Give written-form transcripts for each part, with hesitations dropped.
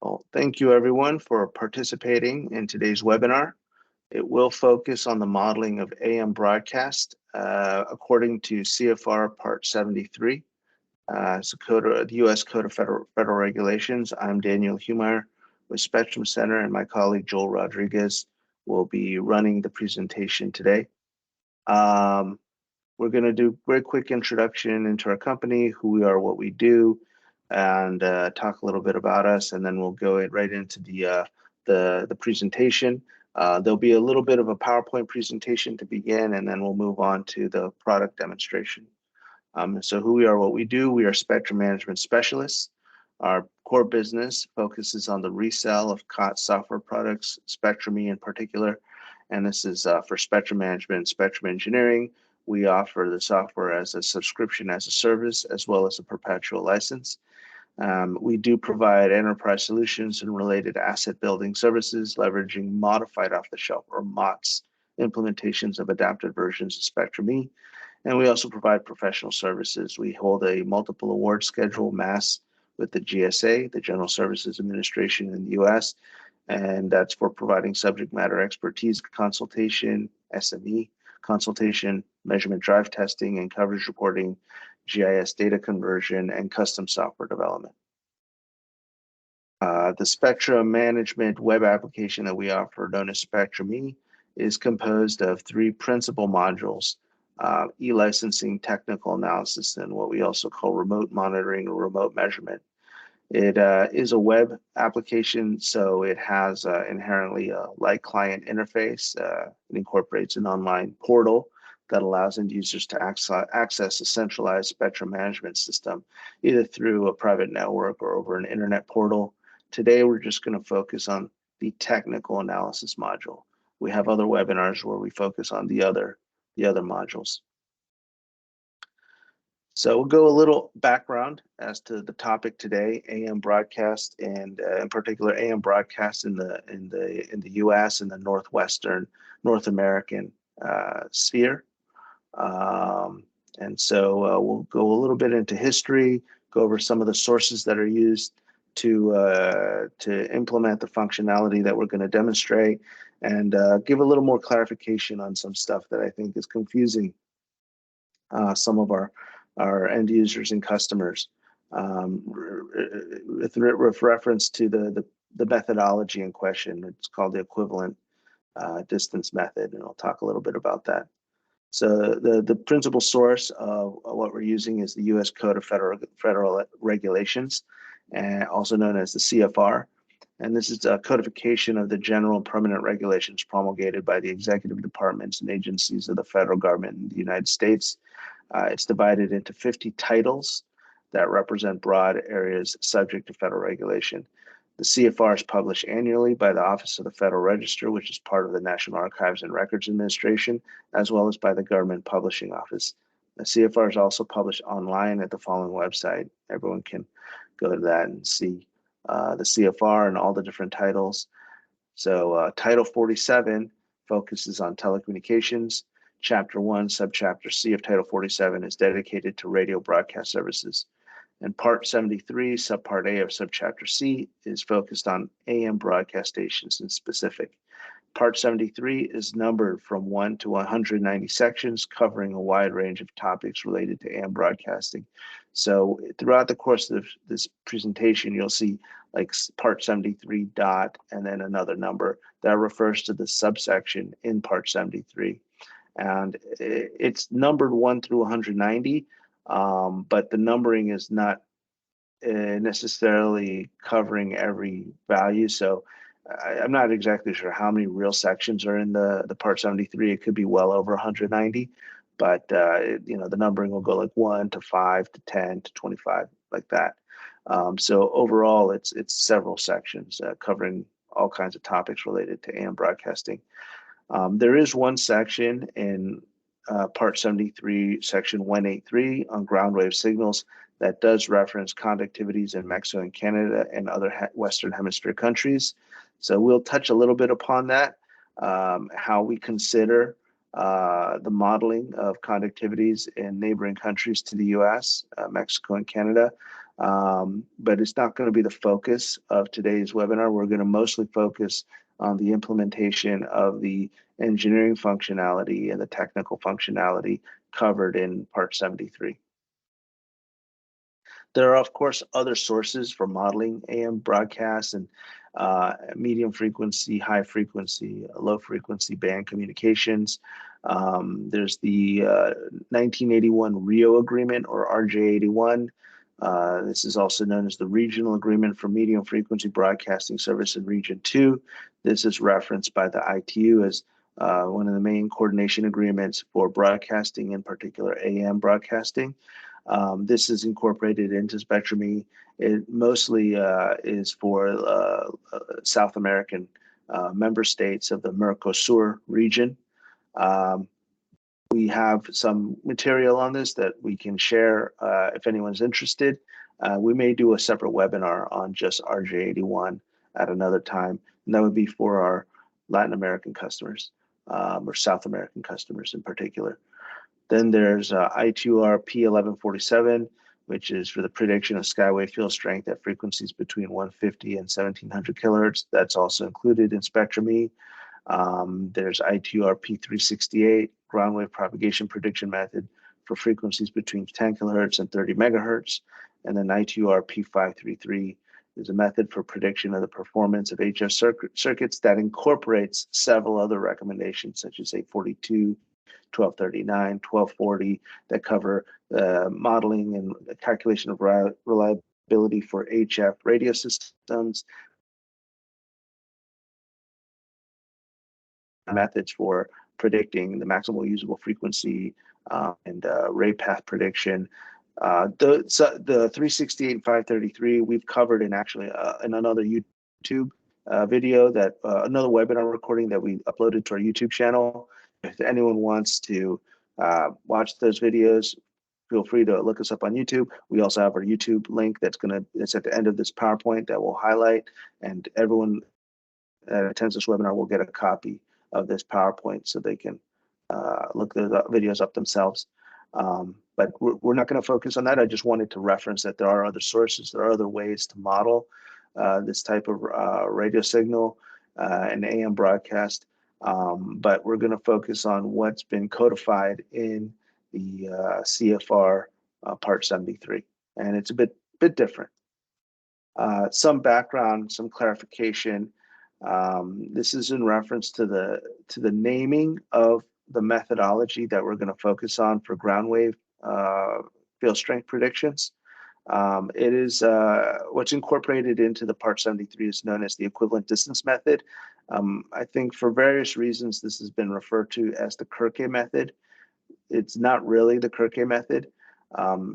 Well, thank you everyone for participating in today's webinar. It will focus on the modeling of AM broadcast according to CFR Part 73. It's the U.S. Code of Federal Regulations. I'm Daniel Humeyer with Spectrum Center, and my colleague Joel Rodriguez will be running the presentation today. We're going to do a very quick introduction into our company, who we are, what we do, and talk a little bit about us, and then we'll go right into the presentation. There'll be a little bit of a PowerPoint presentation to begin, and then we'll move on to the product demonstration. So who we are, what we do, we are spectrum management specialists. Our core business focuses on the resale of COTS software products, Spectrum E in particular, and this is for spectrum management and spectrum engineering. We offer the software as a subscription as a service, as well as a perpetual license. We do provide enterprise solutions and related asset building services, leveraging modified off-the-shelf or MOTS implementations of adapted versions of Spectrum E. And we also provide professional services. We hold a multiple award schedule, MAS, with the GSA, the General Services Administration in the US, and that's for providing subject matter expertise consultation, SME consultation, measurement drive testing and coverage reporting, GIS data conversion, and custom software development. The spectrum management web application that we offer, known as Spectrum E, is composed of three principal modules: e-licensing, technical analysis, and what we also call remote monitoring or remote measurement. It is a web application, so it has inherently a light client interface. It incorporates an online portal that allows end users to access a centralized spectrum management system, either through a private network or over an internet portal. Today, we're just going to focus on the technical analysis module. We have other webinars where we focus on the other modules. So we'll go a little background as to the topic today: AM broadcast, and in particular AM broadcast in the U.S. and the North American sphere. And so we'll go a little bit into history, go over some of the sources that are used to implement the functionality that we're going to demonstrate, and give a little more clarification on some stuff that I think is confusing some of our end users and customers, with reference to the methodology in question. It's called the equivalent distance method, and I'll talk a little bit about that. So the principal source of what we're using is the U.S. Code of Federal Regulations, and also known as the CFR. And this is a codification of the general and permanent regulations promulgated by the executive departments and agencies of the federal government in the United States. It's divided into 50 titles that represent broad areas subject to federal regulation. The CFR is published annually by the Office of the Federal Register, which is part of the National Archives and Records Administration, as well as by the Government Publishing Office. The CFR is also published online at the following website. Everyone can go to that and see the CFR and all the different titles. So Title 47 focuses on telecommunications. Chapter 1, Subchapter C of Title 47 is dedicated to radio broadcast services. And Part 73, Subpart A of Subchapter C, is focused on AM broadcast stations in specific. Part 73 is numbered from 1 to 190 sections, covering a wide range of topics related to AM broadcasting. So throughout the course of this presentation, you'll see like Part 73 dot and then another number that refers to the subsection in Part 73. And it's numbered 1 through 190, but the numbering is not necessarily covering every value. So I'm not exactly sure how many real sections are in the Part 73. It could be well over 190, but the numbering will go like 1 to 5 to 10 to 25, like that. So overall, it's several sections covering all kinds of topics related to AM broadcasting. There is one section in Part 73, Section 183 on ground wave signals that does reference conductivities in Mexico and Canada and other Western Hemisphere countries. So we'll touch a little bit upon that, how we consider the modeling of conductivities in neighboring countries to the US, Mexico and Canada. but it's not going to be the focus of today's webinar. We're going to mostly focus on the implementation of the engineering functionality and the technical functionality covered in Part 73. There are, of course, other sources for modeling AM broadcasts and medium frequency, high frequency, low frequency band communications. There's the 1981 Rio Agreement, or RJ81. This is also known as the Regional Agreement for Medium Frequency Broadcasting Service in Region 2. This is referenced by the ITU as one of the main coordination agreements for broadcasting, in particular AM broadcasting. This is incorporated into Spectrum E. It mostly is for South American member states of the Mercosur region. We have some material on this that we can share if anyone's interested. We may do a separate webinar on just RJ81 at another time, and that would be for our Latin American customers or South American customers in particular. Then there's I2R P1147, which is for the prediction of skywave field strength at frequencies between 150 and 1700 kilohertz. That's also included in Spectrum E. There's I2R P368, ground wave propagation prediction method for frequencies between 10 kilohertz and 30 megahertz. And then I2R P533 is a method for prediction of the performance of HF circuits that incorporates several other recommendations, such as 842, 1239, 1240, that cover modeling and calculation of reliability for HF radio systems, methods for predicting the maximal usable frequency and ray path prediction. The 368 and 533 we've covered in actually in another YouTube video, that another webinar recording that we uploaded to our YouTube channel. If anyone wants to watch those videos, feel free to look us up on YouTube. We also have our YouTube link it's at the end of this PowerPoint that we'll highlight, and everyone that attends this webinar will get a copy of this PowerPoint so they can look the videos up themselves. But we're not going to focus on that. I just wanted to reference that there are other sources, there are other ways to model this type of radio signal and AM broadcast. But we're going to focus on what's been codified in the CFR Part 73, and it's a bit different. Some background, some clarification. This is in reference to the naming of the methodology that we're going to focus on for ground wave field strength predictions. It is what's incorporated into the Part 73 is known as the equivalent distance method. I think for various reasons this has been referred to as the Kirke method. It's not really the Kirke method.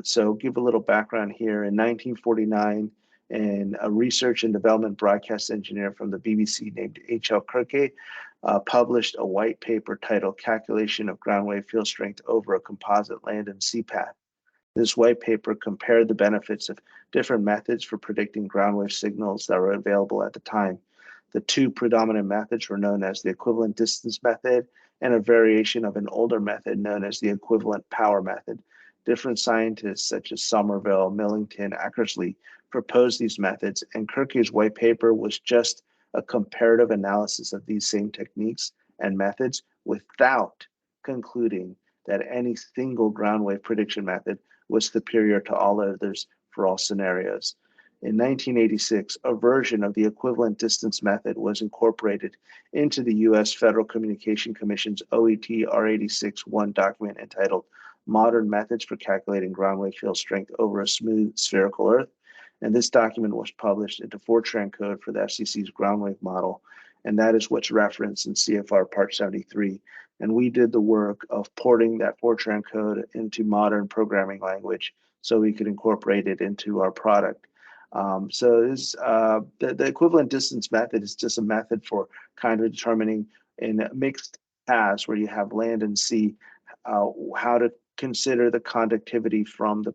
So give a little background here. In 1949, and a research and development broadcast engineer from the BBC named H.L. Kirke published a white paper titled Calculation of Ground Wave Field Strength over a Composite Land and Sea Path. This white paper compared the benefits of different methods for predicting ground wave signals that were available at the time. The two predominant methods were known as the equivalent distance method and a variation of an older method known as the equivalent power method. Different scientists such as Somerville, Millington, Eckersley proposed these methods, and Kirke's white paper was just a comparative analysis of these same techniques and methods without concluding that any single ground wave prediction method was superior to all others for all scenarios. In 1986, a version of the equivalent distance method was incorporated into the U.S. Federal Communication Commission's OET R86-1 document entitled Modern Methods for Calculating Ground Wave Field Strength over a Smooth Spherical Earth. And this document was published into Fortran code for the FCC's ground wave model. And that is what's referenced in CFR Part 73. And we did the work of porting that Fortran code into modern programming language so we could incorporate it into our product. So this, the equivalent distance method is just a method for kind of determining in mixed paths where you have land and sea, how to consider the conductivity from the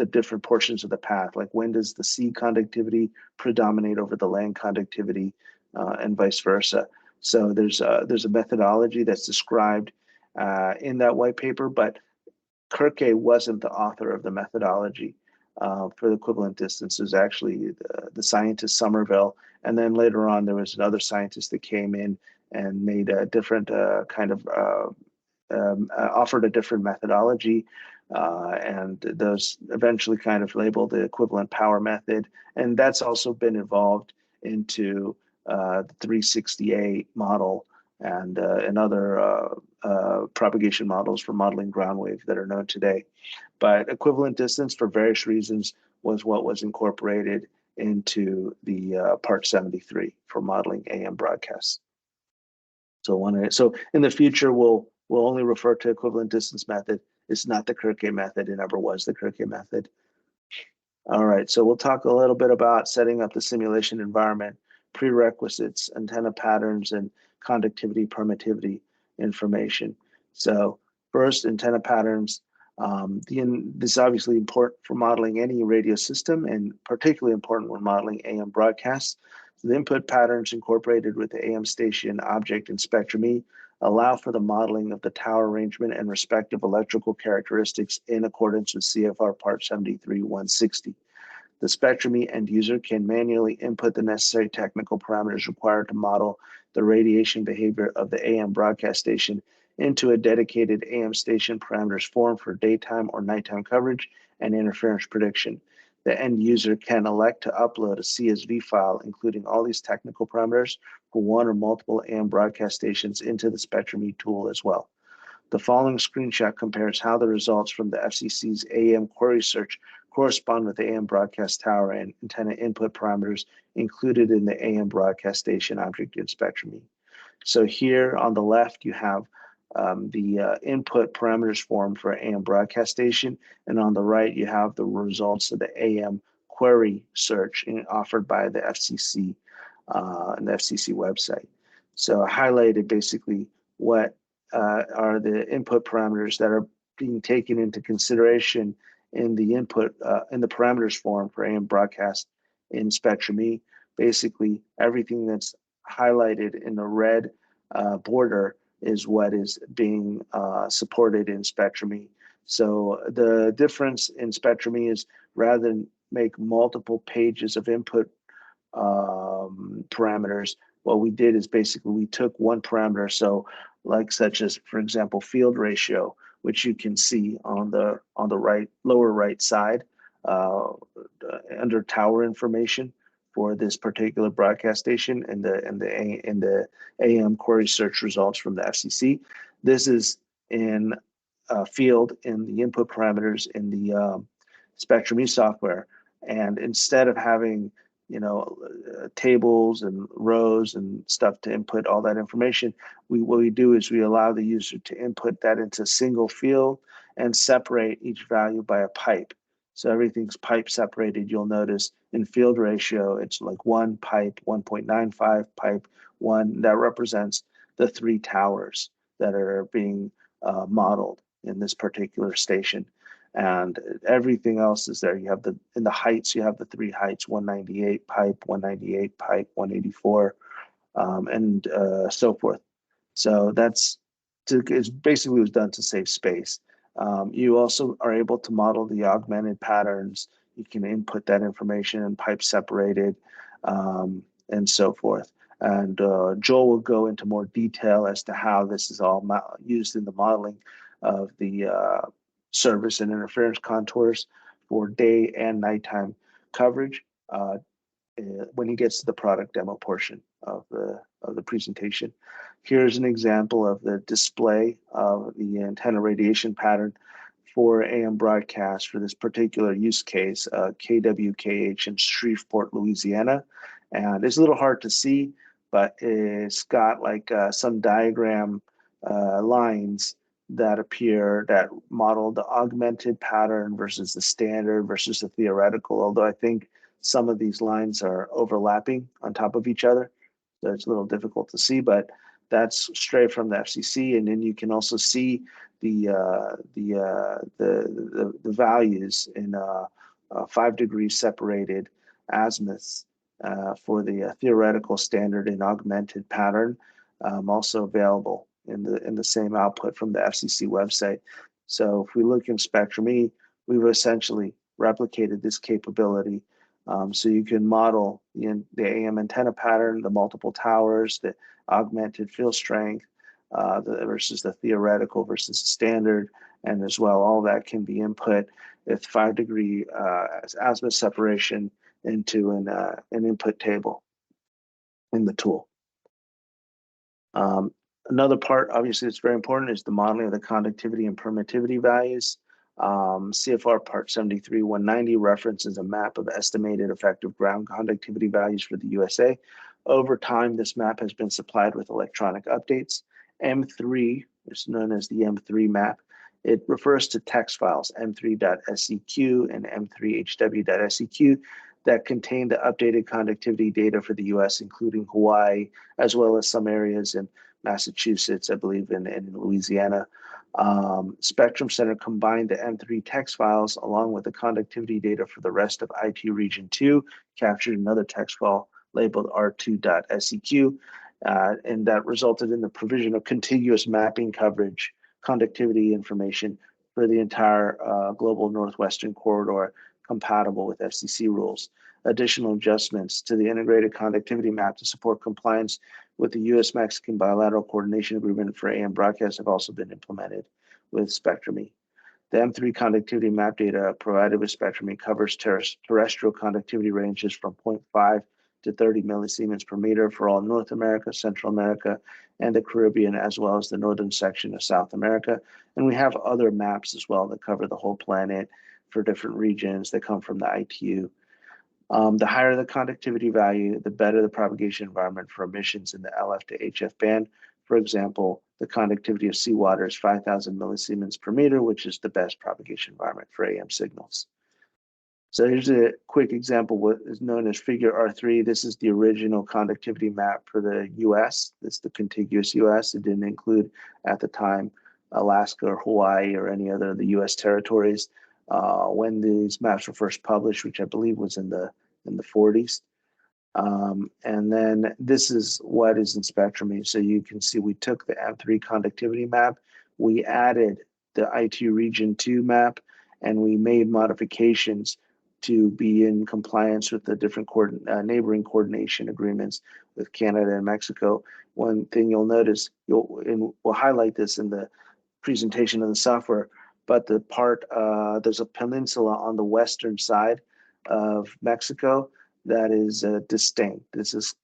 different portions of the path. Like, when does the sea conductivity predominate over the land conductivity, and vice versa. So there's a methodology that's described in that white paper, but Kirke wasn't the author of the methodology. for the equivalent distance was actually the scientist Somerville, and then later on there was another scientist that came in and made a different offered a different methodology, and those eventually kind of labeled the equivalent power method, and that's also been evolved into the 360A model and other propagation models for modeling ground wave that are known today. But equivalent distance, for various reasons, was what was incorporated into the Part 73 for modeling AM broadcasts. So in the future, we'll only refer to equivalent distance method. It's not the Kirke method. It never was the Kirke method. All right, so we'll talk a little bit about setting up the simulation environment, prerequisites, antenna patterns, and conductivity, permittivity information. So first, antenna patterns. This is obviously important for modeling any radio system, and particularly important when modeling AM broadcasts. So the input patterns incorporated with the AM station object and spectrum E allow for the modeling of the tower arrangement and respective electrical characteristics in accordance with CFR Part 73-160. The spectrum E end user can manually input the necessary technical parameters required to model the radiation behavior of the AM broadcast station into a dedicated AM station parameters form for daytime or nighttime coverage and interference prediction. The end user can elect to upload a CSV file, including all these technical parameters for one or multiple AM broadcast stations into the Spectrum E tool as well. The following screenshot compares how the results from the FCC's AM query search correspond with the AM broadcast tower and antenna input parameters included in the AM broadcast station object in Spectrum E. So here on the left, you have the input parameters form for AM broadcast station, and on the right, you have the results of the AM query search offered by the FCC and the FCC website. So I highlighted basically what are the input parameters that are being taken into consideration in the input in the parameters form for AM broadcast in Spectrum E. Basically, everything that's highlighted in the red border is what is being supported in Spectrum E. So the difference in Spectrum E is rather than make multiple pages of input parameters, what we did is basically we took one parameter, so like such as, for example, field ratio, which you can see on the right lower right side under tower information for this particular broadcast station and the AM query search results from the FCC. This is in field in the input parameters in the Spectrum E software, and instead of having tables and rows and stuff to input all that information, what we do is we allow the user to input that into a single field and separate each value by a pipe. So everything's pipe separated. You'll notice in field ratio, it's like one pipe, 1.95 pipe, one. That represents the three towers that are being modeled in this particular station. And everything else is there. You have in the heights, you have the three heights, 198 pipe, 198 pipe, 184, and so forth. So it's basically was done to save space. You also are able to model the augmented patterns. You can input that information in pipe separated and so forth. And Joel will go into more detail as to how this is all used in the modeling of the service and interference contours for day and nighttime coverage when he gets to the product demo portion of the presentation. Here's an example of the display of the antenna radiation pattern for AM broadcast for this particular use case, KWKH in Shreveport, Louisiana. And it's a little hard to see, but it's got like some diagram lines that appear that model the augmented pattern versus the standard versus the theoretical, although I think some of these lines are overlapping on top of each other. So it's a little difficult to see, but that's straight from the FCC. And then you can also see the values in 5 degrees separated azimuths for the theoretical standard and augmented pattern, also available in the same output from the FCC website. So if we look in Spectrum E, we've essentially replicated this capability. So you can model the AM antenna pattern, the multiple towers, the augmented field strength, versus the theoretical versus the standard, and as well, all that can be input with 5-degree azimuth separation into an input table in the tool. Another part, obviously, that's very important is the modeling of the conductivity and permittivity values. CFR Part 73-190 references a map of estimated effective ground conductivity values for the USA. Over time, this map has been supplied with electronic updates. M3 is known as the M3 map. It refers to text files, m3.seq and m3hw.seq, that contain the updated conductivity data for the US, including Hawaii, as well as some areas in Massachusetts, I believe, in Louisiana. Spectrum Center combined the M3 text files along with the conductivity data for the rest of IT Region 2, captured another text file labeled r2.seq, and that resulted in the provision of contiguous mapping coverage conductivity information for the entire global Northwestern corridor, compatible with FCC rules. Additional adjustments to the integrated conductivity map to support compliance with the U.S.-Mexican bilateral coordination agreement for AM broadcast have also been implemented with Spectrum-E. The M3 conductivity map data provided with Spectrum-E covers terrestrial conductivity ranges from 0.5 to 30 millisiemens per meter for all North America, Central America, and the Caribbean, as well as the northern section of South America. And we have other maps as well that cover the whole planet for different regions that come from the ITU. The higher the conductivity value, the better the propagation environment for emissions in the LF to HF band. For example, the conductivity of seawater is 5,000 millisiemens per meter, which is the best propagation environment for AM signals. So here's a quick example, what is known as figure R3. This is the original conductivity map for the US. This is the contiguous US. It didn't include, at the time, Alaska or Hawaii or any other of the US territories. When these maps were first published, which I believe was in the 40s. And then this is what is in Spectrum-E. So you can see we took the M3 conductivity map, we added the IT Region 2 map, and we made modifications to be in compliance with the different neighboring coordination agreements with Canada and Mexico. One thing you'll notice, we'll highlight this in the presentation of the software, but the part, there's a peninsula on the western side of Mexico that is distinct. This is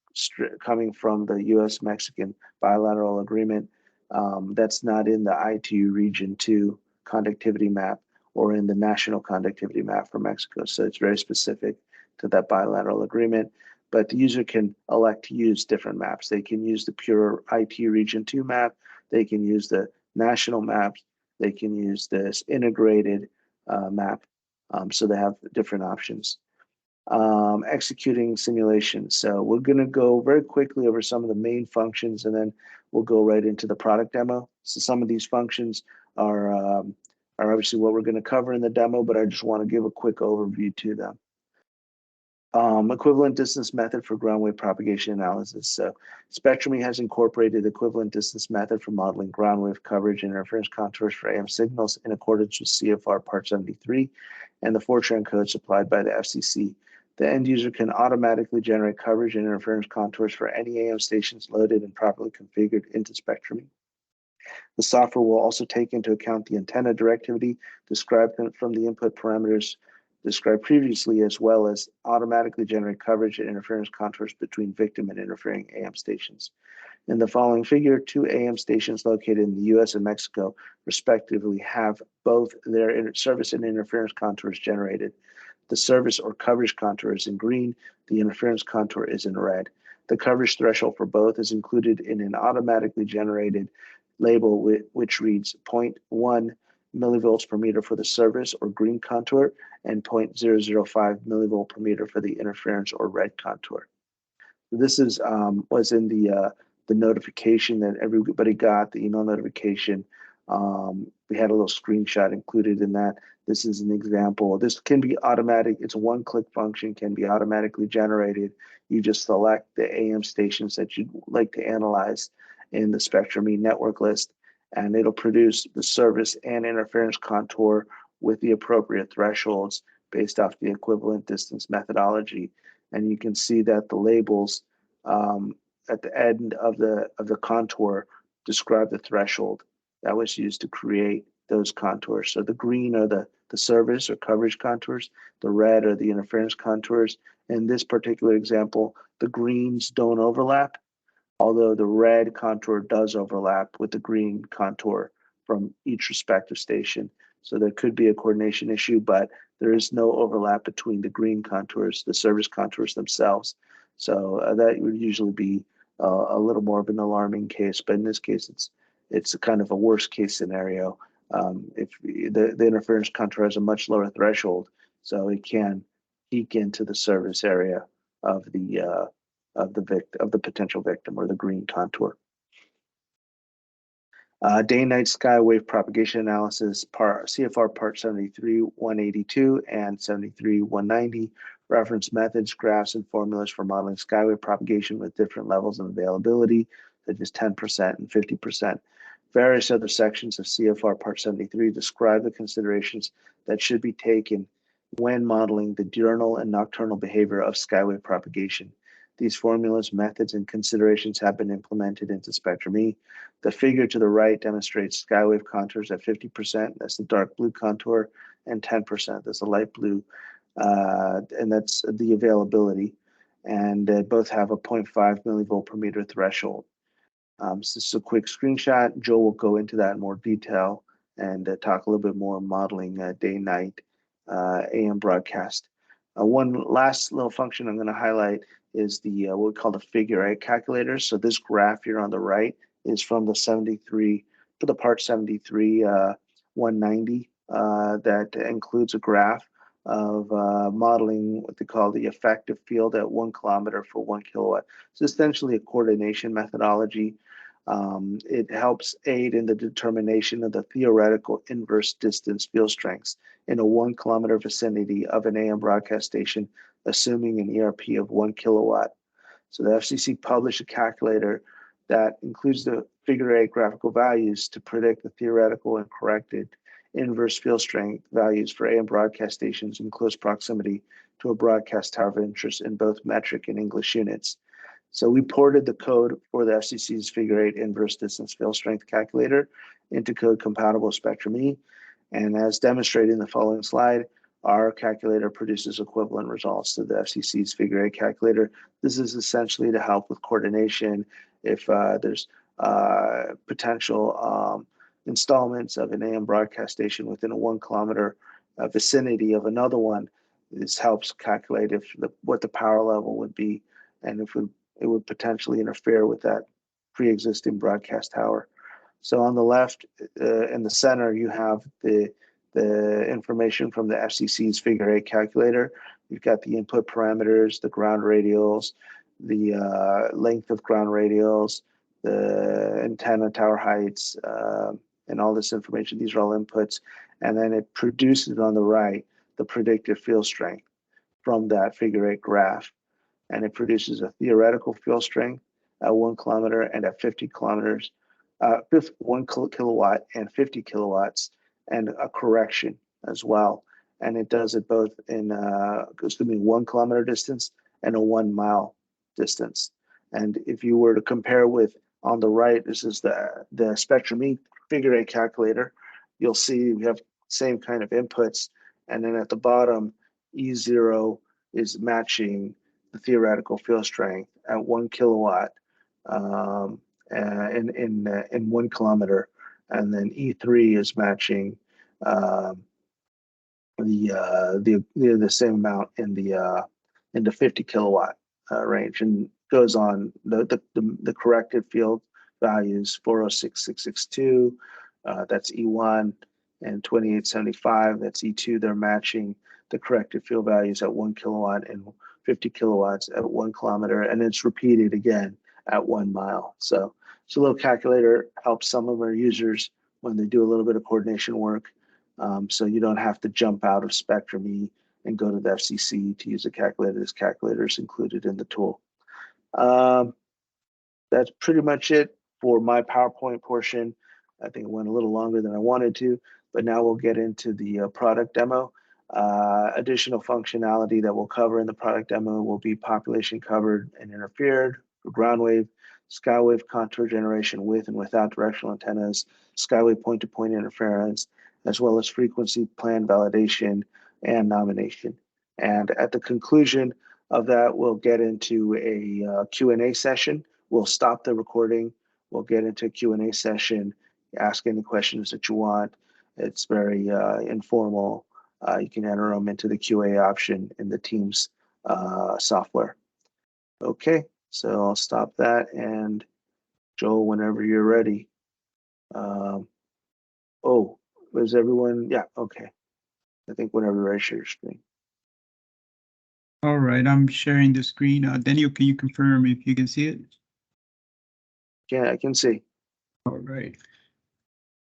coming from the US-Mexican bilateral agreement. That's not in the ITU Region 2 conductivity map or in the national conductivity map for Mexico. So it's very specific to that bilateral agreement. But the user can elect to use different maps. They can use the pure ITU Region 2 map. They can use the national maps. They can use this integrated map. So they have different options. Executing simulations. So we're going to go very quickly over some of the main functions, and then we'll go right into the product demo. So some of these functions are obviously what we're going to cover in the demo, but I just want to give a quick overview to them. Equivalent distance method for ground wave propagation analysis. So Spectrum-E has incorporated the equivalent distance method for modeling ground wave coverage and interference contours for AM signals in accordance with CFR Part 73 and the Fortran code supplied by the FCC. The end user can automatically generate coverage and interference contours for any AM stations loaded and properly configured into Spectrum-E. The software will also take into account the antenna directivity described from the input parameters described previously, as well as automatically generate coverage and interference contours between victim and interfering AM stations. In the following figure, 2 AM stations located in the US and Mexico, respectively, have both their service and interference contours generated. The service or coverage contour is in green, the interference contour is in red. The coverage threshold for both is included in an automatically generated label which reads 0.1 millivolts per meter for the service or green contour and 0.005 millivolt per meter for the interference or red contour. This is was in the notification that everybody got, the email notification. We had a little screenshot included in that. This is an example. This can be automatic. It's a one-click function, can be automatically generated. You just select the AM stations that you'd like to analyze in the Spectrum-E network list, and it'll produce the service and interference contour with the appropriate thresholds based off the equivalent distance methodology. And you can see that the labels at the end of the contour describe the threshold that was used to create those contours. So the green are the service or coverage contours, the red are the interference contours. In this particular example, the greens don't overlap, although the red contour does overlap with the green contour from each respective station. So there could be a coordination issue, but there is no overlap between the green contours, the service contours themselves. So that would usually be a little more of an alarming case, but in this case, it's a kind of a worst case scenario. If the interference contour has a much lower threshold, so it can peek into the service area of the potential victim, or the green contour. Day and night sky wave propagation analysis, CFR Part 73-182 and 73-190, reference methods, graphs, and formulas for modeling skywave propagation with different levels of availability, such as 10% and 50%. Various other sections of CFR Part 73 describe the considerations that should be taken when modeling the diurnal and nocturnal behavior of skywave propagation. These formulas, methods, and considerations have been implemented into Spectrum E. The figure to the right demonstrates skywave contours at 50%, that's the dark blue contour, and 10%, that's the light blue, and that's the availability. And both have a 0.5 millivolt per meter threshold. So this is a quick screenshot. Joe will go into that in more detail and talk a little bit more modeling day-night AM broadcast. One last little function I'm going to highlight is the what we call the figure 8 calculator. So this graph here on the right is from the 73, for the Part 73 190 that includes a graph of modeling what they call the effective field at 1 kilometer for 1 kilowatt. So essentially a coordination methodology. It helps aid in the determination of the theoretical inverse distance field strengths in a 1 kilometer vicinity of an AM broadcast station, assuming an ERP of 1 kilowatt. So the FCC published a calculator that includes the figure 8 graphical values to predict the theoretical and corrected inverse field strength values for AM broadcast stations in close proximity to a broadcast tower of interest in both metric and English units. So we ported the code for the FCC's figure 8 inverse distance field strength calculator into code compatible with Spectrum E. And as demonstrated in the following slide, our calculator produces equivalent results to the FCC's figure 8 calculator. This is essentially to help with coordination if there's potential installments of an AM broadcast station within a 1 kilometer vicinity of another one. This helps calculate what the power level would be, and if it would potentially interfere with that pre-existing broadcast tower. So on the left in the center, you have the information from the FCC's figure 8 calculator. You've got the input parameters, the ground radials, the length of ground radials, the antenna tower heights, and all this information. These are all inputs. And then it produces on the right the predicted field strength from that figure 8 graph. And it produces a theoretical field strength at 1 kilometer and at 50 kilometers, 1 kilowatt and 50 kilowatts, and a correction as well. And it does it both in 1 kilometer distance and a 1 mile distance. And if you were to compare with on the right, this is the Spectrum E figure 8 calculator. You'll see we have same kind of inputs, and then at the bottom, E0 is matching the theoretical field strength at 1 kilowatt in 1 kilometer, and then E3 is matching the same amount in the 50 kilowatt range, and goes on the corrected field values 406662, that's E1, and 2875, that's E2. They're matching the corrected field values at 1 kilowatt and 50 kilowatts at 1 kilometer, and it's repeated again at 1 mile. So a little calculator helps some of our users when they do a little bit of coordination work. So you don't have to jump out of Spectrum E and go to the FCC to use a calculator. This calculator is included in the tool. That's pretty much it for my PowerPoint portion. I think it went a little longer than I wanted to, but now we'll get into the product demo. Additional functionality that we'll cover in the product demo will be population covered and interfered for ground wave, skywave contour generation with and without directional antennas, skywave point-to-point interference, as well as frequency plan validation and nomination. And at the conclusion of that, we'll get into a Q&A session. We'll stop the recording. We'll get into a Q&A session, ask any questions that you want. It's very informal. You can enter them into the QA option in the Teams software. Okay, so I'll stop that, and Joel, whenever you're ready. Oh, is everyone? Yeah, okay. I think whenever you're ready, share your screen. All right, I'm sharing the screen. Daniel, can you confirm if you can see it? Yeah, I can see. All right.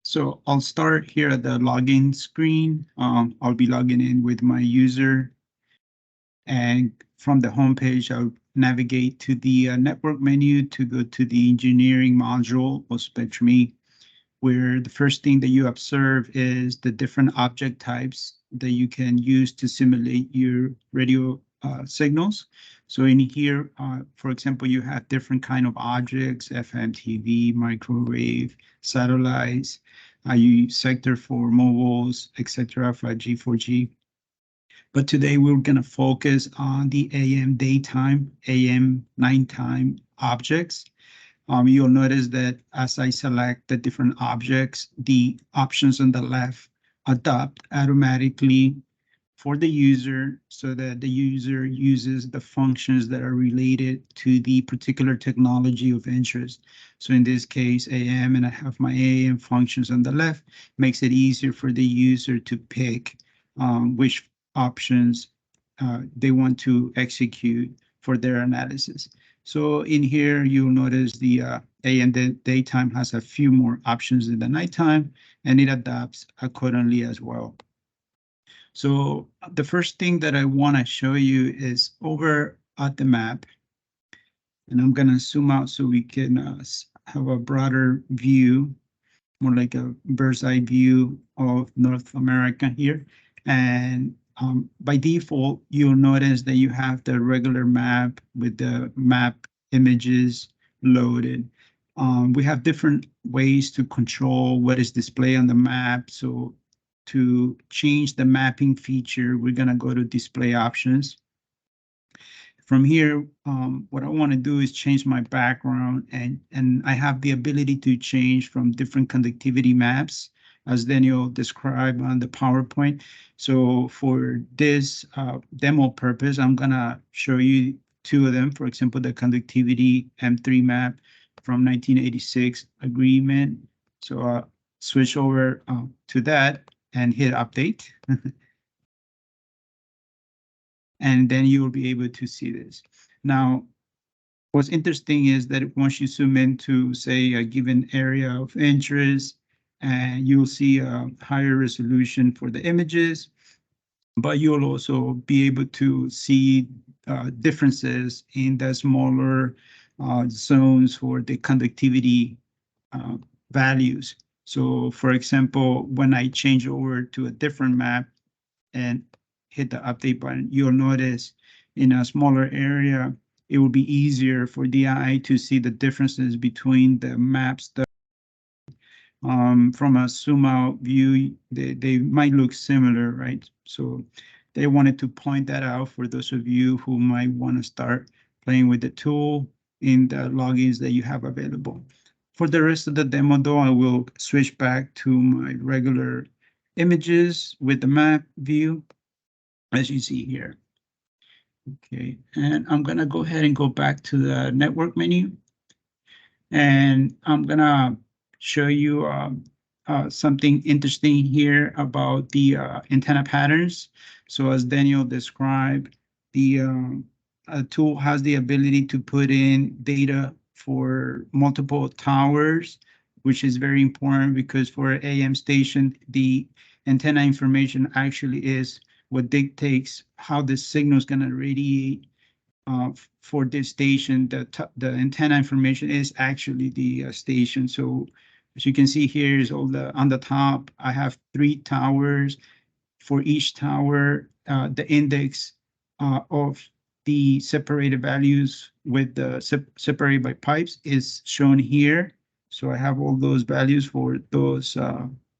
So I'll start here at the login screen. I'll be logging in with my user. And from the home page, I'll navigate to the network menu to go to the engineering module of Spectrum E, where the first thing that you observe is the different object types that you can use to simulate your radio signals. So in here, for example, you have different kind of objects, FM, TV, microwave, satellites, you sector for mobiles, etc., 5G, 4G. But today we're going to focus on the AM daytime, AM nighttime objects. You'll notice that as I select the different objects, the options on the left adapt automatically for the user so that the user uses the functions that are related to the particular technology of interest. So in this case, AM, and I have my AM functions on the left, makes it easier for the user to pick which options they want to execute for their analysis. So in here, you'll notice the AM daytime has a few more options than the nighttime, and it adapts accordingly as well. So the first thing that I want to show you is over at the map, and I'm going to zoom out so we can have a broader view, more like a bird's eye view of North America here. And by default, you'll notice that you have the regular map with the map images loaded. We have different ways to control what is displayed on the map. So to change the mapping feature, we're going to go to display options. From here, what I want to do is change my background, and I have the ability to change from different conductivity maps, as Daniel described on the PowerPoint. So for this demo purpose, I'm going to show you two of them. For example, the conductivity M3 map from 1986 agreement. So I'll switch over to that and hit update. And then you will be able to see this. Now, what's interesting is that once you zoom into, say, a given area of interest, and you'll see a higher resolution for the images, but you'll also be able to see differences in the smaller zones for the conductivity values. So, for example, when I change over to a different map and hit the update button, you'll notice in a smaller area, it will be easier for the eye to see the differences between the maps. From a zoom out view, they might look similar, right? So they wanted to point that out for those of you who might want to start playing with the tool in the logins that you have available. For the rest of the demo, though, I will switch back to my regular images with the map view, as you see here. Okay, and I'm gonna go ahead and go back to the network menu, and I'm gonna show you something interesting here about the antenna patterns. So as Daniel described, the tool has the ability to put in data for multiple towers, which is very important because for an AM station, the antenna information actually is what dictates how the signal is going to radiate for this station. The antenna information is actually the station. So as you can see here is all the on the top, I have 3 towers for each tower, the index of the separated values with the separated by pipes is shown here. So I have all those values for those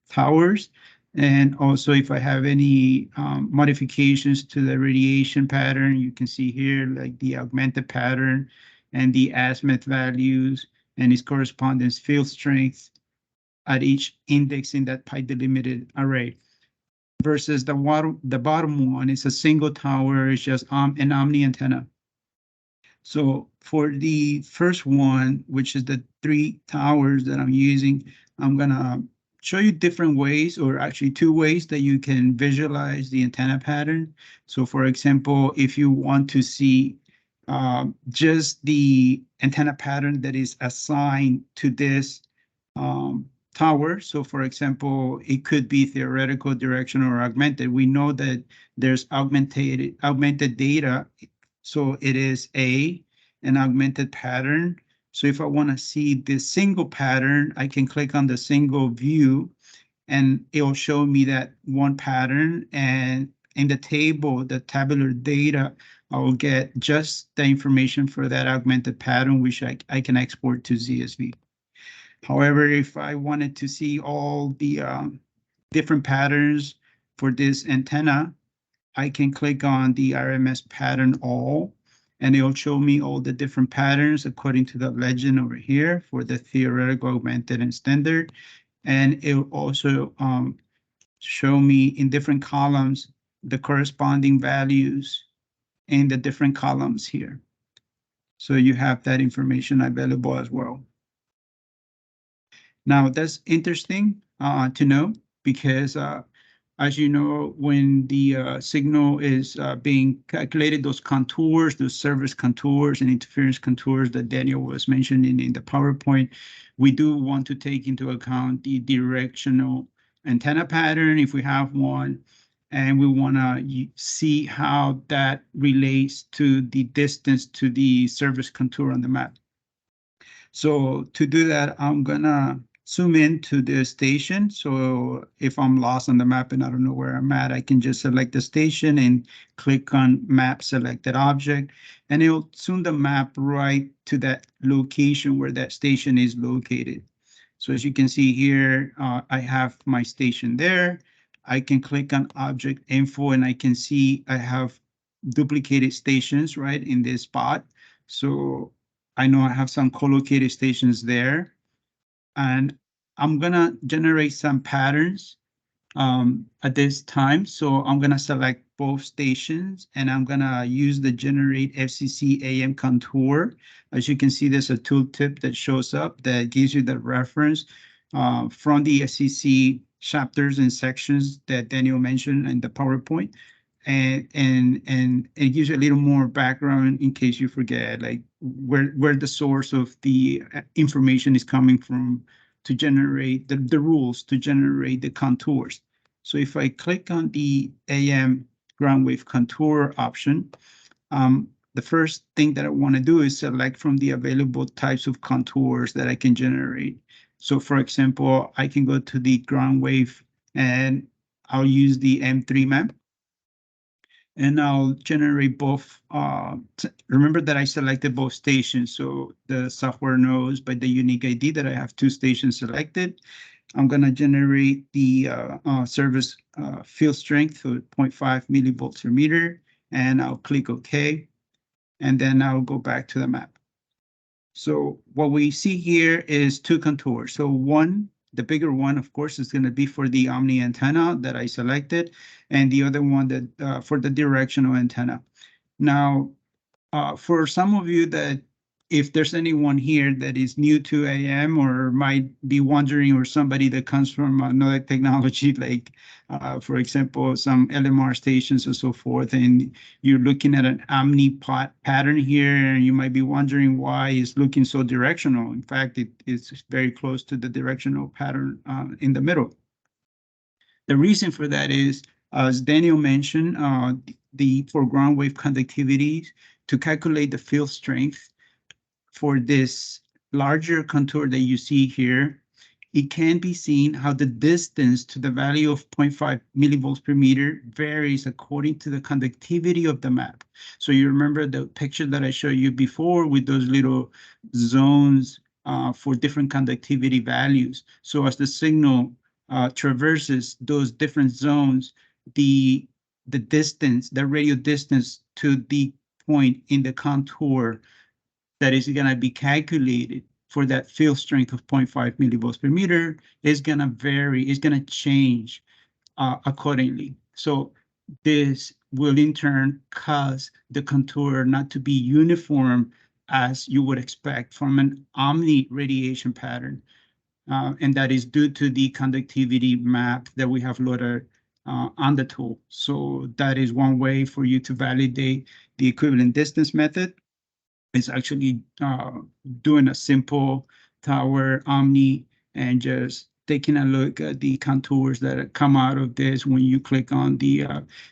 towers. And also if I have any modifications to the radiation pattern, you can see here like the augmented pattern and the azimuth values and its correspondence field strength at each index in that pipe delimited array. Versus the bottom one is a single tower, it's just an omni antenna. So for the first one, which is the 3 towers that I'm using, I'm gonna show you different ways, or actually 2 ways that you can visualize the antenna pattern. So for example, if you want to see just the antenna pattern that is assigned to this tower. So for example, it could be theoretical, directional, or augmented. We know that there's augmented data. So it is an augmented pattern. So if I want to see this single pattern, I can click on the single view and it will show me that one pattern. And in the table, the tabular data, I will get just the information for that augmented pattern, which I can export to CSV. However, if I wanted to see all the different patterns for this antenna, I can click on the RMS pattern all, and it'll show me all the different patterns according to the legend over here for the theoretical, augmented, and standard. And it'll also show me in different columns the corresponding values in the different columns here. So you have that information available as well. Now, that's interesting to know because, as you know, when the signal is being calculated, those contours, those service contours and interference contours that Daniel was mentioning in the PowerPoint, we do want to take into account the directional antenna pattern if we have one, and we want to see how that relates to the distance to the service contour on the map. So to do that, I'm gonna zoom into the station. So if I'm lost on the map and I don't know where I'm at, I can just select the station and click on map selected object, and it'll zoom the map right to that location where that station is located. So as you can see here, I have my station there. I can click on object info and I can see I have duplicated stations right in this spot. So I know I have some co-located stations there. And I'm gonna generate some patterns at this time. So I'm gonna select both stations and I'm gonna use the generate FCC AM contour. As you can see, there's a tooltip that shows up that gives you the reference from the FCC chapters and sections that Daniel mentioned in the PowerPoint. And it gives you a little more background in case you forget, like where the source of the information is coming from to generate the rules to generate the contours. So if I click on the AM ground wave contour option, the first thing that I want to do is select from the available types of contours that I can generate. So for example, I can go to the ground wave and I'll use the M3 map. And I'll generate both. Remember that I selected both stations, so the software knows by the unique ID that I have 2 stations selected. I'm going to generate the service field strength, so 0.5 millivolts per meter, and I'll click OK, and then I'll go back to the map. So what we see here is 2 contours. So one, the bigger one, of course, is going to be for the omni antenna that I selected, and the other one that for the directional antenna. Now, for some of you that if there's anyone here that is new to AM or might be wondering, or somebody that comes from another technology, like, for example, some LMR stations and so forth, and you're looking at an omni pattern here, and you might be wondering why it's looking so directional. In fact, it's very close to the directional pattern in the middle. The reason for that is, as Daniel mentioned, for ground wave conductivity, to calculate the field strength for this larger contour that you see here, it can be seen how the distance to the value of 0.5 millivolts per meter varies according to the conductivity of the map. So you remember the picture that I showed you before with those little zones for different conductivity values. So as the signal traverses those different zones, the distance, the radial distance to the point in the contour that is going to be calculated for that field strength of 0.5 millivolts per meter is going to vary, is going to change accordingly. So this will in turn cause the contour not to be uniform as you would expect from an omni radiation pattern. And that is due to the conductivity map that we have loaded on the tool. So that is one way for you to validate the equivalent distance method. It's actually doing a simple tower omni and just taking a look at the contours that come out of this when you click on the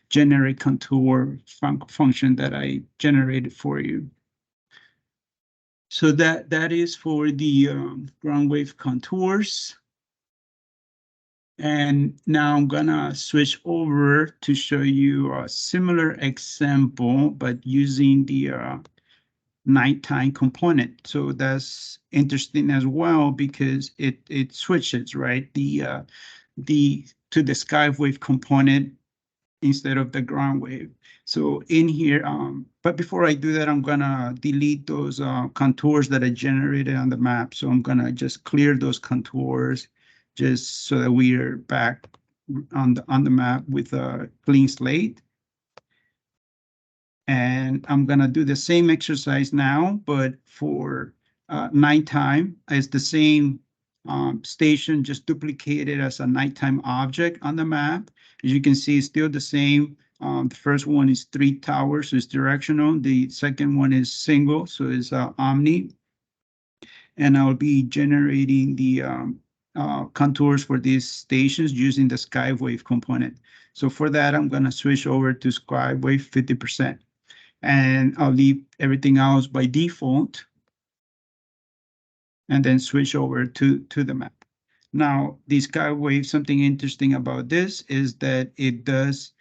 generate contour function that I generated for you. So that is for the ground wave contours. And now I'm gonna switch over to show you a similar example, but using the nighttime component. So that's interesting as well because it switches, right? The to the sky wave component instead of the ground wave. So in here, but before I do that, I'm gonna delete those contours that I generated on the map. So I'm gonna just clear those contours just so that we are back on the map with a clean slate. And I'm gonna do the same exercise now, but for nighttime. It's the same station, just duplicated as a nighttime object on the map. As you can see, it's still the same. The first one is 3 towers, so it's directional. The second one is single, so it's omni. And I'll be generating the contours for these stations using the skywave component. So for that, I'm gonna switch over to skywave 50%. And I'll leave everything else by default and then switch over to the map. Now, the skywave, something interesting about this is that it does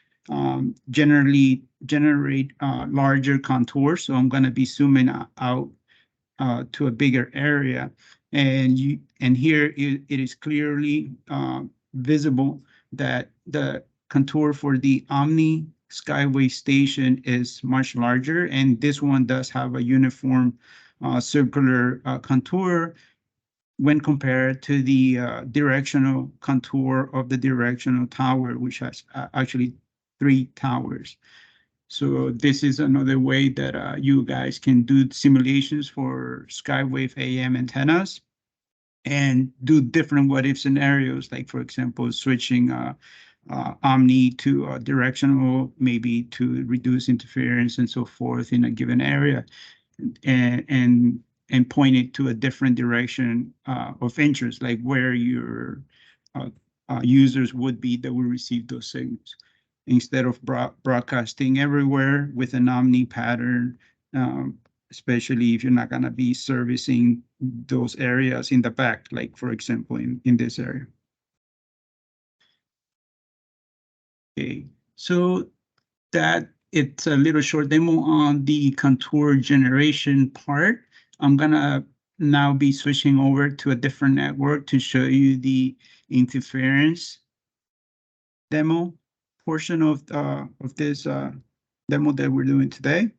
generally generate larger contours. So I'm going to be zooming out to a bigger area. And here it is clearly visible that the contour for the Omni Skyway station is much larger, and this one does have a uniform circular contour when compared to the directional contour of the directional tower, which has actually 3 towers. So this is another way that you guys can do simulations for Skywave AM antennas and do different what-if scenarios, like, for example, switching omni to directional, maybe to reduce interference and so forth in a given area, and point it to a different direction of interest, like where your users would be that will receive those signals, instead of broadcasting everywhere with an omni pattern, especially if you're not going to be servicing those areas in the back, like, for example, in this area. Okay, so that it's a little short demo on the contour generation part. I'm gonna now be switching over to a different network to show you the interference demo portion of this demo that we're doing today.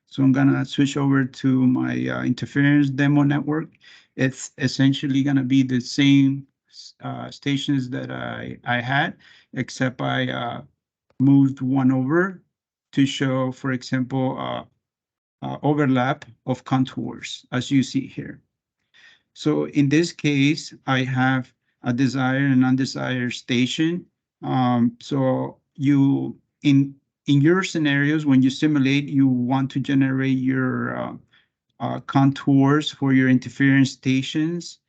So I'm gonna switch over to my interference demo network. It's essentially gonna be the same stations that I had, except I moved one over to show, for example, overlap of contours, as you see here. So in this case, I have a desired and undesired station. So you, in your scenarios, when you simulate, you want to generate your contours for your interference stations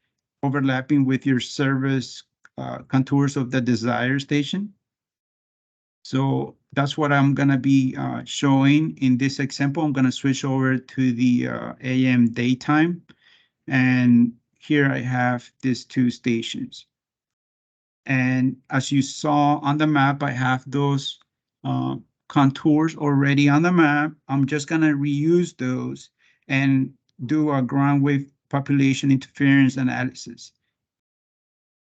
overlapping with your service contours of the desired station. So that's what I'm going to be showing in this example. I'm going to switch over to the AM daytime. And here I have these two stations. And as you saw on the map, I have those contours already on the map. I'm just going to reuse those and do a ground wave population interference analysis.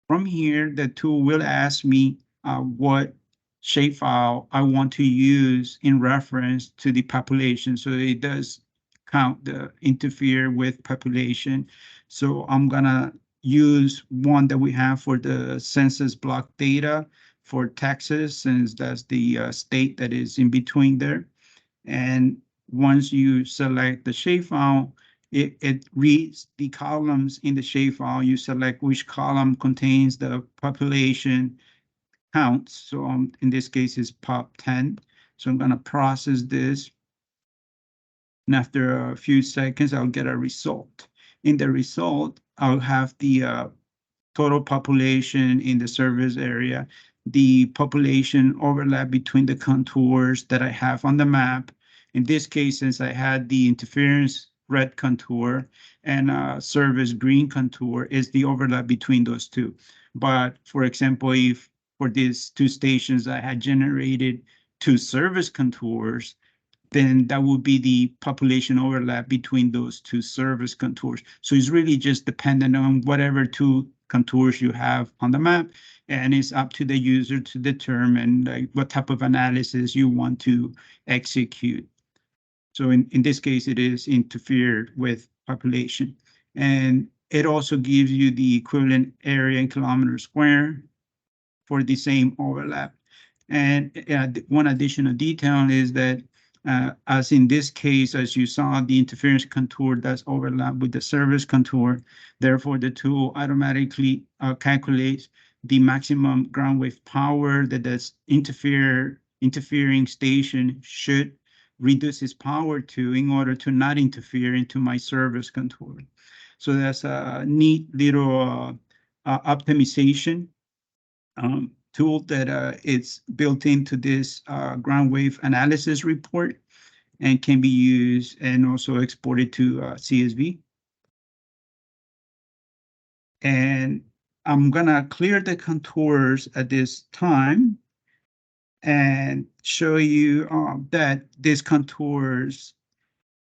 From here, the tool will ask me what shapefile I want to use in reference to the population. So it does count the interfere with population. So I'm gonna use one that we have for the census block data for Texas, since that's the state that is in between there. And once you select the shapefile, it reads the columns in the shapefile. You select which column contains the population counts. So in this case, it's pop 10. So I'm going to process this. And after a few seconds, I'll get a result. In the result, I'll have the total population in the service area, the population overlap between the contours that I have on the map. In this case, since I had the interference red contour and service green contour, is the overlap between those two. But for example, if for these two stations I had generated two service contours, then that would be the population overlap between those two service contours. So it's really just dependent on whatever two contours you have on the map, and it's up to the user to determine what type of analysis you want to execute. So in this case, it is interfered with population. And it also gives you the equivalent area in kilometers square for the same overlap. And one additional detail is that as in this case, as you saw, the interference contour does overlap with the service contour. Therefore, the tool automatically calculates the maximum ground wave power that this interfering station should reduce its power to in order to not interfere into my service contour. So that's a neat little optimization tool that it's built into this ground wave analysis report and can be used and also exported to CSV. And I'm gonna clear the contours at this time and show you that these contours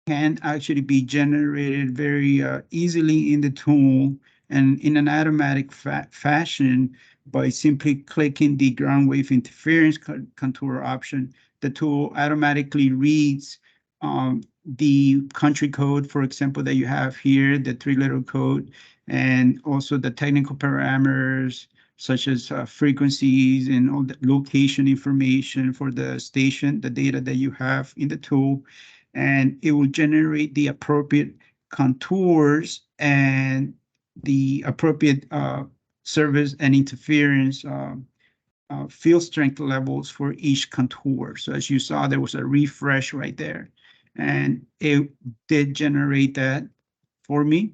can actually be generated very easily in the tool and in an automatic fashion by simply clicking the ground wave interference contour option. The tool automatically reads the country code, for example, that you have here, the 3-letter code, and also the technical parameters such as frequencies and all the location information for the station, the data that you have in the tool, and it will generate the appropriate contours and the appropriate service and interference field strength levels for each contour. So as you saw, there was a refresh right there, and it did generate that for me.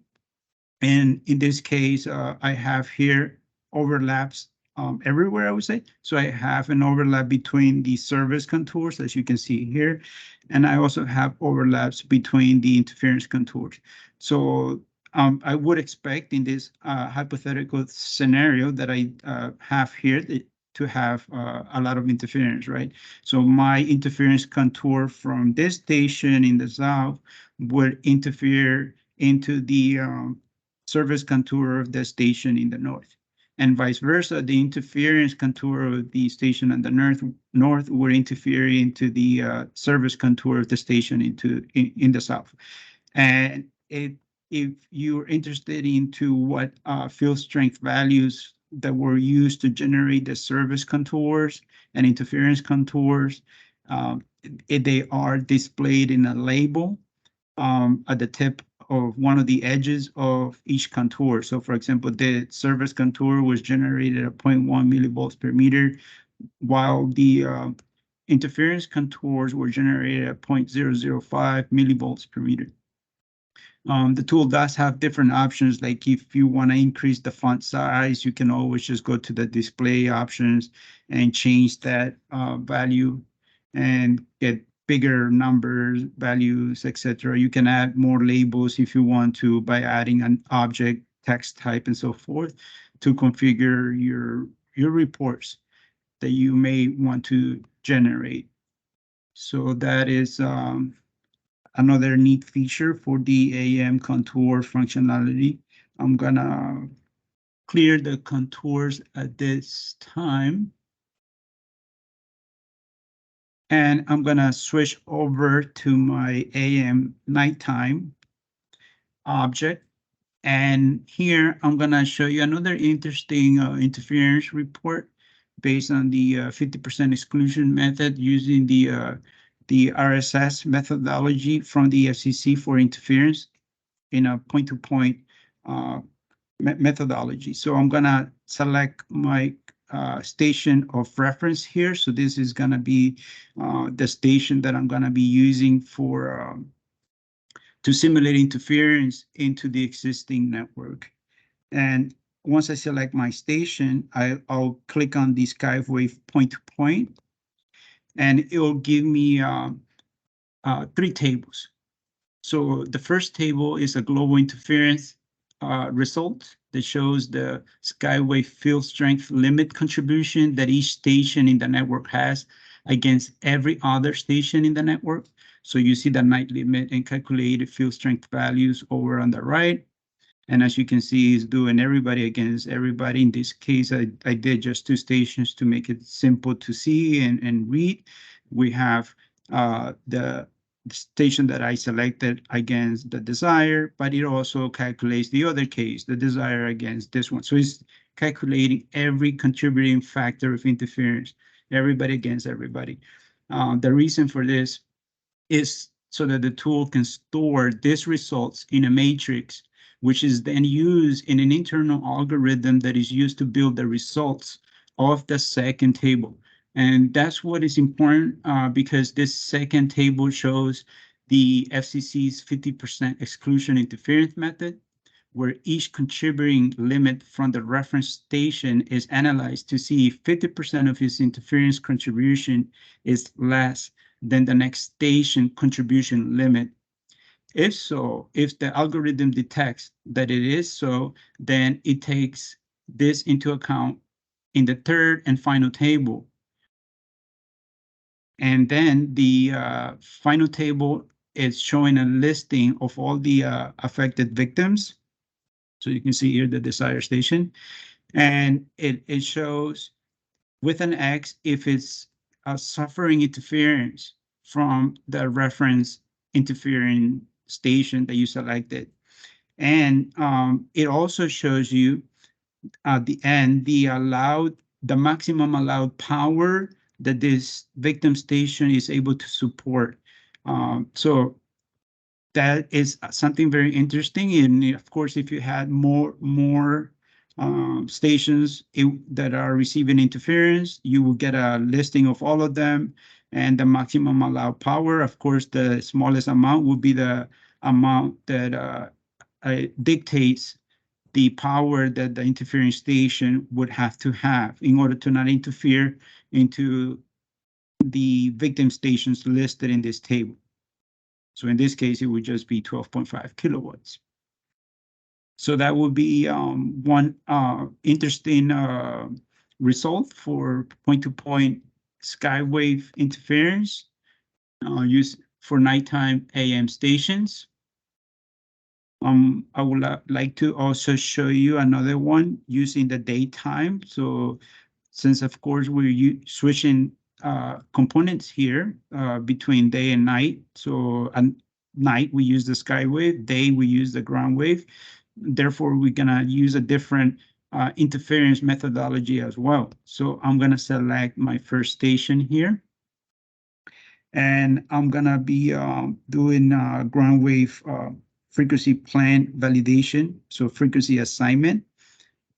And in this case, I have here overlaps everywhere, I would say. So I have an overlap between the service contours, as you can see here, and I also have overlaps between the interference contours. So I would expect in this hypothetical scenario that I have here to have a lot of interference, right? So my interference contour from this station in the south would interfere into the service contour of the station in the north, and vice versa. The interference contour of the station in the north would interfere into the service contour of the station in the south. And if you're interested into what field strength values that were used to generate the service contours and interference contours, they are displayed in a label at the tip of one of the edges of each contour. So for example, the service contour was generated at 0.1 millivolts per meter, while the interference contours were generated at 0.005 millivolts per meter. The tool does have different options, like if you want to increase the font size, you can always just go to the display options and change that value and get bigger numbers, values, etc. You can add more labels if you want to by adding an object text type, and so forth to configure your reports that you may want to generate. So that is another neat feature for the AM contour functionality. I'm gonna clear the contours at this time. And I'm gonna switch over to my AM nighttime object. And here I'm gonna show you another interesting interference report based on the 50% exclusion method using the RSS methodology from the FCC for interference in a point-to-point methodology. So I'm gonna select my station of reference here. So this is gonna be the station that I'm gonna be using for to simulate interference into the existing network. And once I select my station, I'll click on the Skywave point-to-point, and it will give me 3 tables. So the first table is a global interference result that shows the Skywave field strength limit contribution that each station in the network has against every other station in the network. So you see the night limit and calculated field strength values over on the right. And as you can see, it's doing everybody against everybody. In this case, I did just 2 stations to make it simple to see and read. We have the station that I selected against the desire, but it also calculates the other case, the desire against this one. So it's calculating every contributing factor of interference, everybody against everybody. The reason for this is so that the tool can store these results in a matrix, which is then used in an internal algorithm that is used to build the results of the second table. And that's what is important because this second table shows the FCC's 50% exclusion interference method, where each contributing limit from the reference station is analyzed to see if 50% of its interference contribution is less than the next station contribution limit. If so, if the algorithm detects that it is so, then it takes this into account in the third and final table. And then the final table is showing a listing of all the affected victims. So you can see here the desired station. And it shows with an X if it's suffering interference from the reference interfering station that you selected. And it also shows you at the end the maximum allowed power that this victim station is able to support. So that is something very interesting. And of course, if you had more stations that are receiving interference, you will get a listing of all of them and the maximum allowed power. Of course, the smallest amount will be the amount that dictates the power that the interfering station would have to have in order to not interfere into the victim stations listed in this table. So in this case, it would just be 12.5 kilowatts. So that would be one interesting result for point-to-point skywave interference used for nighttime AM stations. I would like to also show you another one using the daytime. So since, of course, we're switching components here between day and night. So at night, we use the skywave. Day, we use the ground wave. Therefore, we're going to use a different interference methodology as well. So I'm going to select my first station here. And I'm going to be doing ground wave frequency plan validation. So frequency assignment.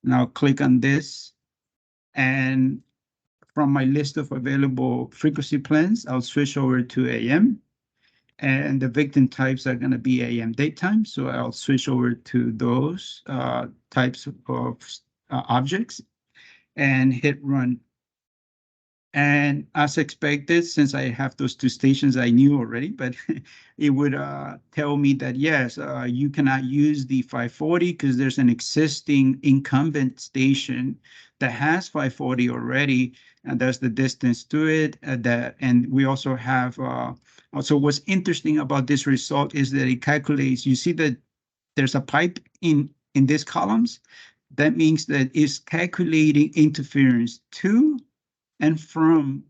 Now click on this. And from my list of available frequency plans, I'll switch over to AM. And the victim types are going to be AM daytime. So I'll switch over to those types of objects and hit run. And as expected, since I have those two stations, I knew already, but it would tell me that, yes, you cannot use the 540 because there's an existing incumbent station that has 540 already, and that's the distance to it. And we also have, also what's interesting about this result is that it calculates, you see that there's a pipe in these columns. That means that it's calculating interference to and from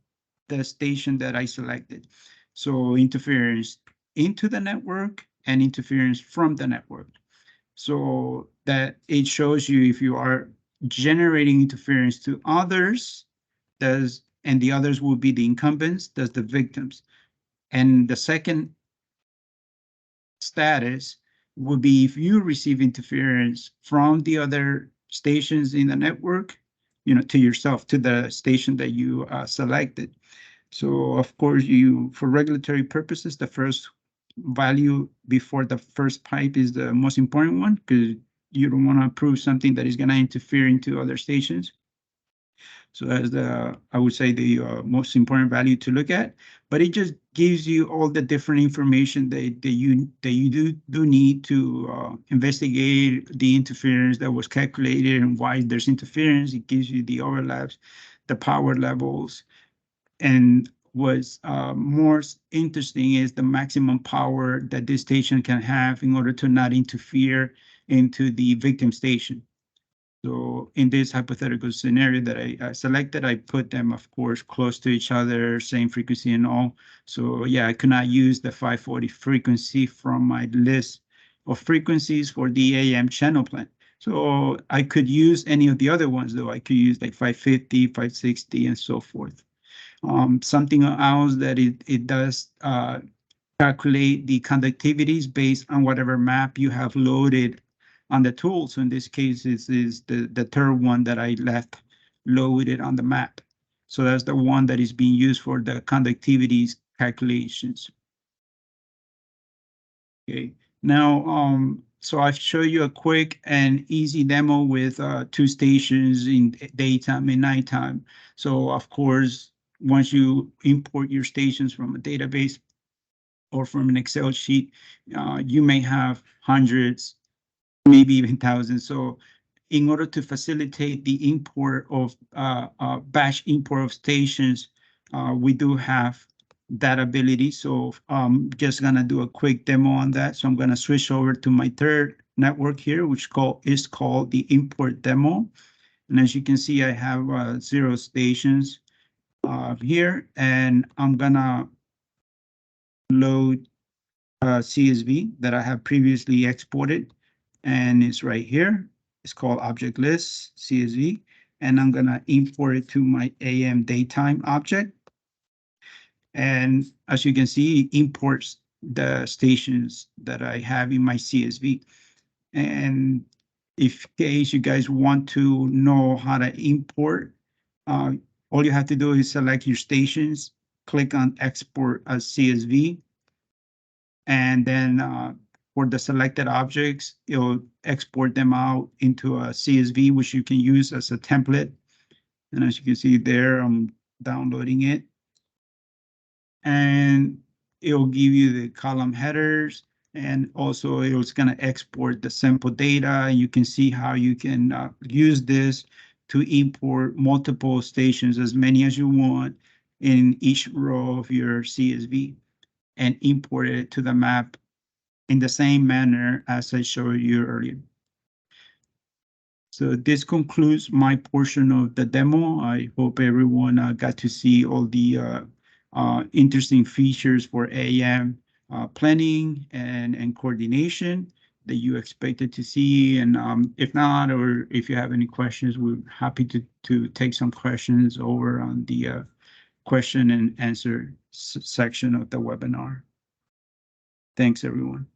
the station that I selected. So interference into the network and interference from the network. So that it shows you if you are generating interference to others, and the others will be the incumbents, that's the victims. And the second status would be if you receive interference from the other stations in the network, to yourself, to the station that you selected. So of course, for regulatory purposes, the first value before the first pipe is the most important one because you don't want to approve something that is going to interfere into other stations. So that's I would say, the most important value to look at. But it just gives you all the different information that you do need to investigate the interference that was calculated and why there's interference. It gives you the overlaps, the power levels, and what's more interesting is the maximum power that this station can have in order to not interfere into the victim station. So in this hypothetical scenario that I selected, I put them, of course, close to each other, same frequency and all. So yeah, I could not use the 540 frequency from my list of frequencies for the AM channel plan. So I could use any of the other ones, though. I could use like 550, 560, and so forth. Something else that it does calculate the conductivities based on whatever map you have loaded on the tool. So in this case, this is the third one that I left loaded on the map. So that's the one that is being used for the conductivities calculations. Okay, now, so I've showed you a quick and easy demo with two stations in daytime and nighttime. So of course, once you import your stations from a database or from an Excel sheet, you may have hundreds, maybe even thousands. So in order to facilitate the import of batch import of stations, we do have that ability. So I'm just gonna do a quick demo on that. So I'm gonna switch over to my third network here, which is called the import demo. And as you can see, I have 0 stations here, and I'm gonna load CSV that I have previously exported, and it's right here. It's called object list CSV, and I'm gonna import it to my AM daytime object. And as you can see, it imports the stations that I have in my CSV. And if case you guys want to know how to import, all you have to do is select your stations, click on export as CSV, and then for the selected objects, it'll export them out into a CSV, which you can use as a template. And as you can see there, I'm downloading it. And it'll give you the column headers, and also it's going to export the sample data. You can see how you can use this to import multiple stations, as many as you want, in each row of your CSV, and import it to the map in the same manner as I showed you earlier. So this concludes my portion of the demo. I hope everyone got to see all the interesting features for AM planning and coordination that you expected to see. And if not, or if you have any questions, we're happy to take some questions over on the question and answer section of the webinar. Thanks, everyone.